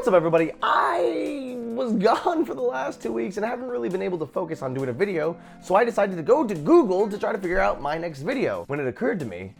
What's up, everybody? I was gone for the last 2 weeks and I haven't really been able to focus on doing a video, so I decided to go to Google to try to figure out my next video. When it occurred to me,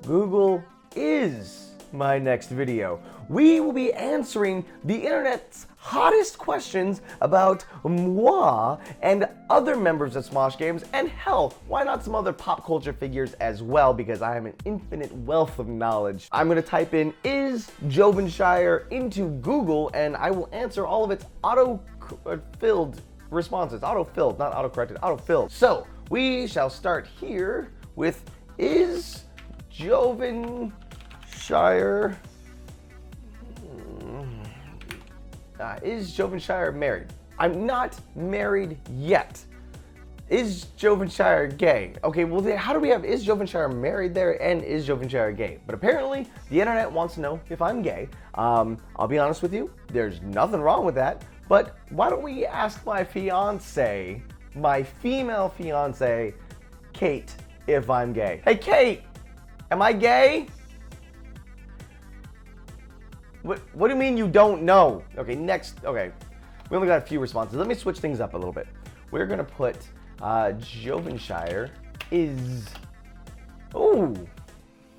Google is my next video. We will be answering the internet's hottest questions about moi and other members of Smosh Games, and hell, why not some other pop culture figures as well, because I have an infinite wealth of knowledge. I'm gonna type in "is Jovenshire" into Google and I will answer all of its auto-filled responses. Auto-filled, not auto-corrected, auto-filled. So we shall start here with "is Jovenshire is Jovenshire married?" I'm not married yet. Is Jovenshire gay? Okay, well then how do we have "is Jovenshire married" there and "is Jovenshire gay"? But apparently the internet wants to know if I'm gay. I'll be honest with you, there's nothing wrong with that. But why don't we ask my fiance, my female fiance, Kate, if I'm gay. Hey Kate, am I gay? What do you mean you don't know? Okay, next, okay. We only got a few responses. Let me switch things up a little bit. We're gonna put Jovenshire is,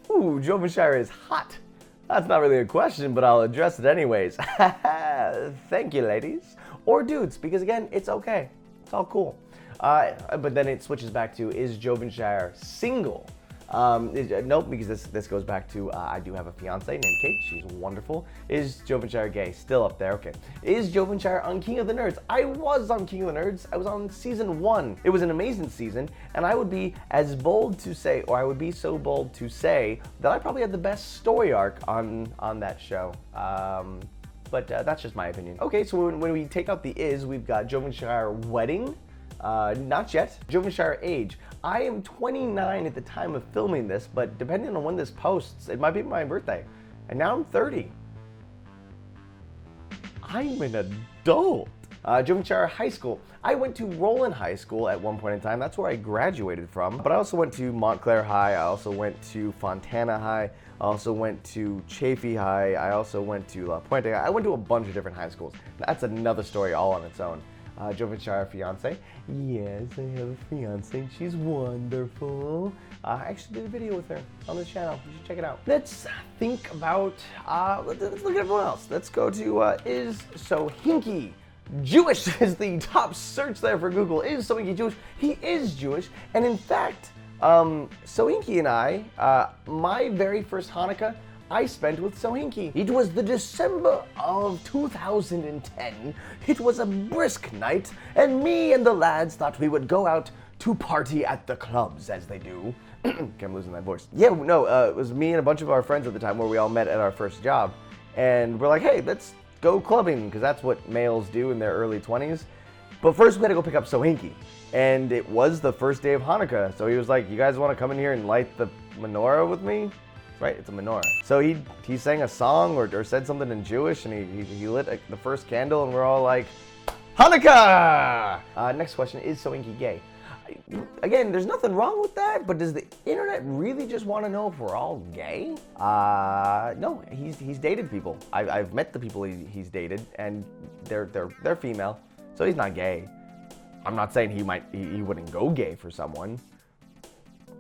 Jovenshire is hot. That's not really a question, but I'll address it anyways. Thank you, ladies. Or dudes, because again, it's okay. It's all cool. But then it switches back to, is Jovenshire single? Nope, because this goes back to, I do have a fiance named Kate. She's wonderful. Is Jovenshire gay? Still up there, okay. Is Jovenshire on King of the Nerds? I was on King of the Nerds. I was on season 1. It was an amazing season, and I would be as bold to say, or I would be so bold to say, that I probably had the best story arc on that show. But that's just my opinion. Okay, so when we take out the "is," we've got Jovenshire wedding. Not yet. Jovenshire age. I am 29 at the time of filming this, but depending on when this posts, it might be my birthday. And now I'm 30. I'm an adult. Jovenshire high school. I went to Roland High School at one point in time. That's where I graduated from. But I also went to Montclair High. I also went to Fontana High. I also went to Chaffee High. I also went to La Puente High. I went to a bunch of different high schools. That's another story all on its own. Jovenshire fiance. Yes, I have a fiance. She's wonderful. I actually did a video with her on the channel. You should check it out. Let's think about, let's look at everyone else. Let's go to, is Sohinki Jewish? Is the top search there for Google. Is Sohinki Jewish? He is Jewish. And in fact, Sohinki and I, my very first Hanukkah, I spent with Sohinki. It was the December of 2010. It was a brisk night, and me and the lads thought we would go out to party at the clubs, as they do. Okay, I'm losing that voice. Yeah, no, it was me and a bunch of our friends at the time where we all met at our first job. And we're like, hey, let's go clubbing, because that's what males do in their early 20s. But first we had to go pick up Sohinki. And it was the first day of Hanukkah. So he was like, you guys want to come in here and light the menorah with me? Right, it's a menorah. So he sang a song or said something in Jewish, and he lit the first candle, and we're all like, Hanukkah! Next question, is Sohinki gay? Again, there's nothing wrong with that, but does the internet really just want to know if we're all gay? No, he's dated people. I've met the people he's dated, and they're female, so he's not gay. I'm not saying he wouldn't go gay for someone.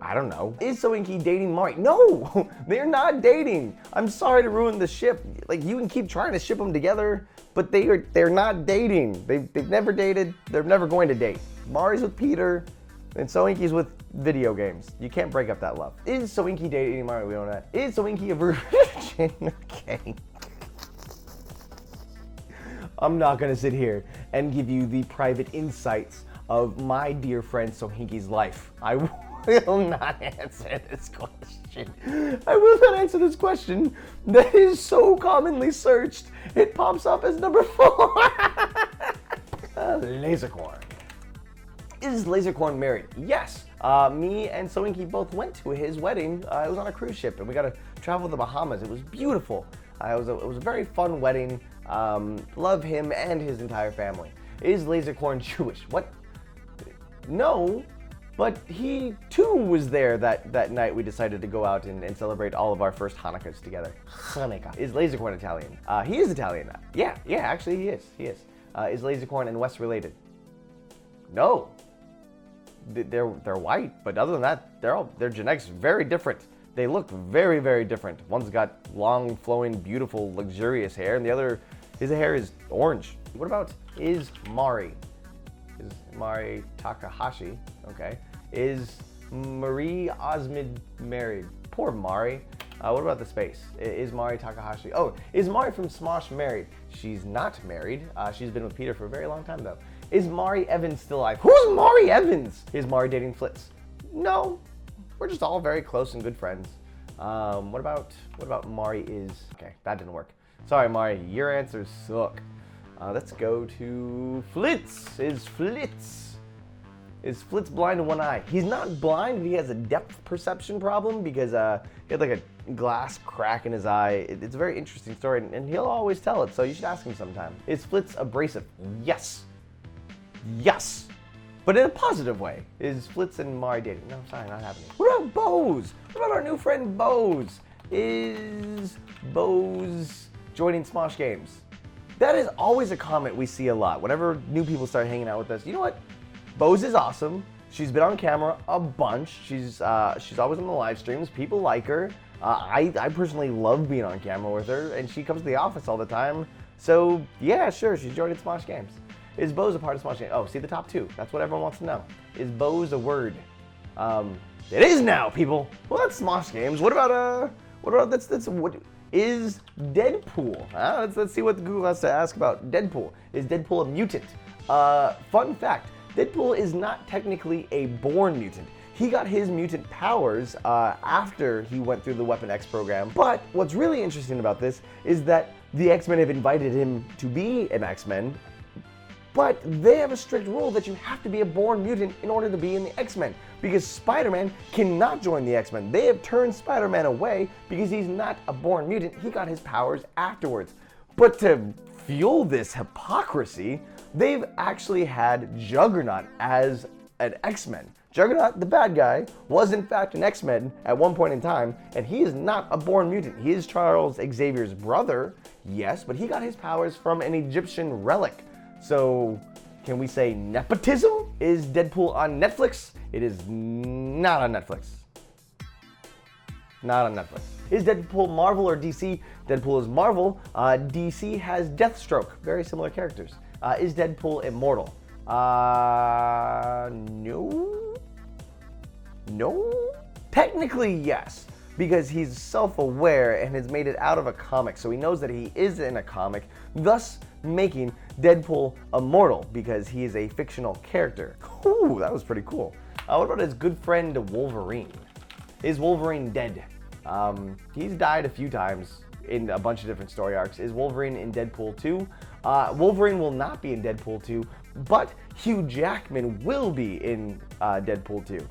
I don't know. Is Sohinki dating Mari? No, they're not dating. I'm sorry to ruin the ship. Like, you can keep trying to ship them together, but they're not dating. They've never dated. They're never going to date. Mari's with Peter, and Sohinki's with video games. You can't break up that love. Is Sohinki dating Mari? We don't know that. Is Sohinki a virgin? Okay. I'm not gonna sit here and give you the private insights of my dear friend Sohinki's life. I will not answer this question. I will not answer this question that is so commonly searched. It pops up as number 4. Lasercorn. Is Lasercorn married? Yes. Me and Sohinki both went to his wedding. It was on a cruise ship, and we got to travel to the Bahamas. It was beautiful. It was a very fun wedding. Love him and his entire family. Is Lasercorn Jewish? What? No. But he too was there that night we decided to go out and celebrate all of our first Hanukkahs together. Hanukkah. Is Lasercorn Italian? He is Italian. Yeah, actually he is. Is Lasercorn and Wes related? No. They're white, but other than that, their genetics very different. They look very, very different. One's got long, flowing, beautiful, luxurious hair, and the other, his hair is orange. What about is Mari? Is Mari Takahashi? Okay. Is Marie Osmond married? Poor Mari. What about the space? Is Mari Takahashi? Oh, is Mari from Smosh married? She's not married. She's been with Peter for a very long time though. Is Mari Evans still alive? Who's Mari Evans? Is Mari dating Flitz? No. We're just all very close and good friends. What about Mari is... Okay, that didn't work. Sorry, Mari, your answers suck. Let's go to Flitz. Is Flitz blind in one eye? He's not blind, but he has a depth perception problem because he had like a glass crack in his eye. It's a very interesting story, and he'll always tell it, so you should ask him sometime. Is Flitz abrasive? Yes. Yes. But in a positive way. Is Flitz and Mari dating? No, sorry, not happening. What about Bose? What about our new friend Bose? Is Bose joining Smosh Games? That is always a comment we see a lot. Whenever new people start hanging out with us, you know what? Bose is awesome. She's been on camera a bunch. She's always on the live streams. People like her. I personally love being on camera with her, and she comes to the office all the time. So yeah, sure, she's joining Smosh Games. Is Bose a part of Smosh Games? Oh, see the top two. That's what everyone wants to know. Is Bose a word? It is now, people. Well, that's Smosh Games. What about what is Deadpool? Let's see what Google has to ask about Deadpool. Is Deadpool a mutant? Fun fact. Deadpool is not technically a born mutant. He got his mutant powers after he went through the Weapon X program. But what's really interesting about this is that the X-Men have invited him to be an X-Men, but they have a strict rule that you have to be a born mutant in order to be in the X-Men, because Spider-Man cannot join the X-Men. They have turned Spider-Man away because he's not a born mutant. He got his powers afterwards. But to fuel this hypocrisy, they've actually had Juggernaut as an X-Men. Juggernaut, the bad guy, was in fact an X-Men at one point in time, and he is not a born mutant. He is Charles Xavier's brother, yes, but he got his powers from an Egyptian relic. So, can we say nepotism? Is Deadpool on Netflix? It is not on Netflix. Not on Netflix. Is Deadpool Marvel or DC? Deadpool is Marvel. DC has Deathstroke. Very similar characters. Is Deadpool immortal? No. No? Technically, yes. Because he's self-aware and has made it out of a comic. So he knows that he is in a comic, thus making Deadpool immortal because he is a fictional character. Ooh, that was pretty cool. What about his good friend Wolverine? Is Wolverine dead? He's died a few times in a bunch of different story arcs. Is Wolverine in Deadpool 2? Wolverine will not be in Deadpool 2, but Hugh Jackman will be in Deadpool 2.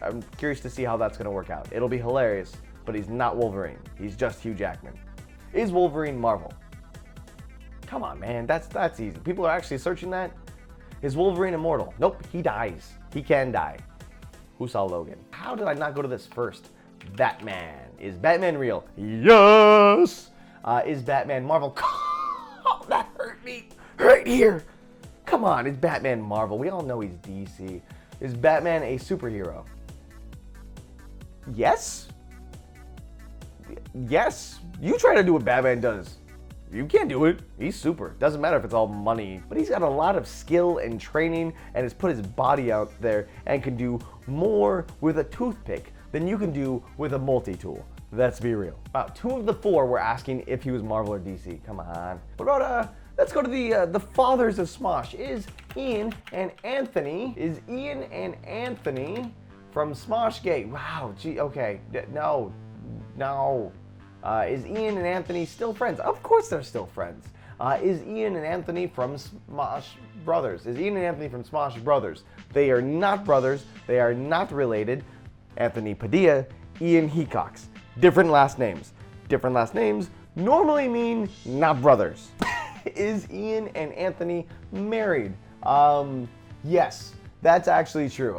I'm curious to see how that's going to work out. It'll be hilarious, but he's not Wolverine. He's just Hugh Jackman. Is Wolverine Marvel? Come on, man. That's easy. People are actually searching that. Is Wolverine immortal? Nope, he dies. He can die. Who saw Logan? How did I not go to this first? Batman. Is Batman real? Yes! Is Batman Marvel? Oh, that hurt me right here. Come on, is Batman Marvel? We all know he's DC. Is Batman a superhero? Yes? Yes. You try to do what Batman does. You can't do it. He's super. Doesn't matter if it's all money. But he's got a lot of skill and training and has put his body out there and can do more with a toothpick than you can do with a multi-tool. Let's be real. About 2 of the 4 were asking if he was Marvel or DC. Come on. What about, let's go to the fathers of Smosh. Is Ian and Anthony from Smosh Gay? Wow, gee, okay. No. Is Ian and Anthony still friends? Of course they're still friends. Is Ian and Anthony from Smosh Brothers? Is Ian and Anthony from Smosh Brothers? They are not brothers. They are not related. Anthony Padilla, Ian Hecox. Different last names. Different last names normally mean not brothers. Is Ian and Anthony married? Yes. That's actually true.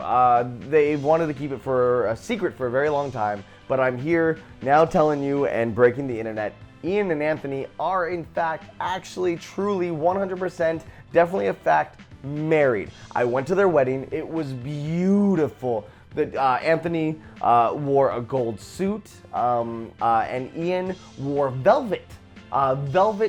They wanted to keep it for a secret for a very long time, but I'm here now telling you and breaking the internet. Ian and Anthony are in fact actually truly 100% definitely a fact married. I went to their wedding. It was beautiful. Anthony wore a gold suit and Ian wore velvet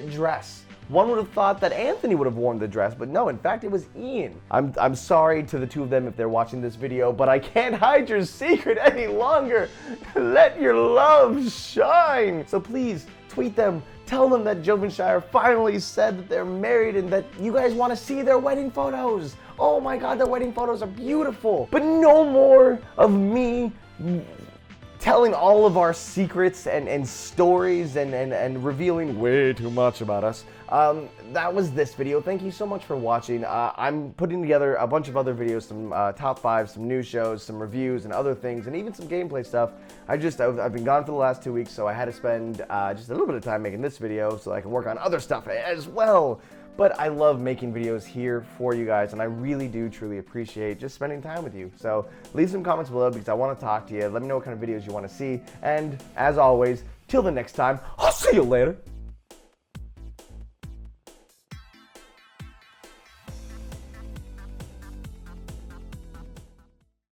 dress. One would have thought that Anthony would have worn the dress, but no, in fact, it was Ian. I'm sorry to the two of them if they're watching this video, but I can't hide your secret any longer. Let your love shine. So please, tweet them. Tell them that Jovenshire finally said that they're married and that you guys want to see their wedding photos. Oh my God, their wedding photos are beautiful. But no more of me telling all of our secrets and stories and revealing way too much about us. That was this video. Thank you so much for watching. I'm putting together a bunch of other videos, some top 5, some news shows, some reviews and other things, and even some gameplay stuff. I've been gone for the last 2 weeks, so I had to spend just a little bit of time making this video so I can work on other stuff as well. But I love making videos here for you guys, and I really do truly appreciate just spending time with you. So leave some comments below because I want to talk to you. Let me know what kind of videos you want to see. And as always, till the next time, I'll see you later.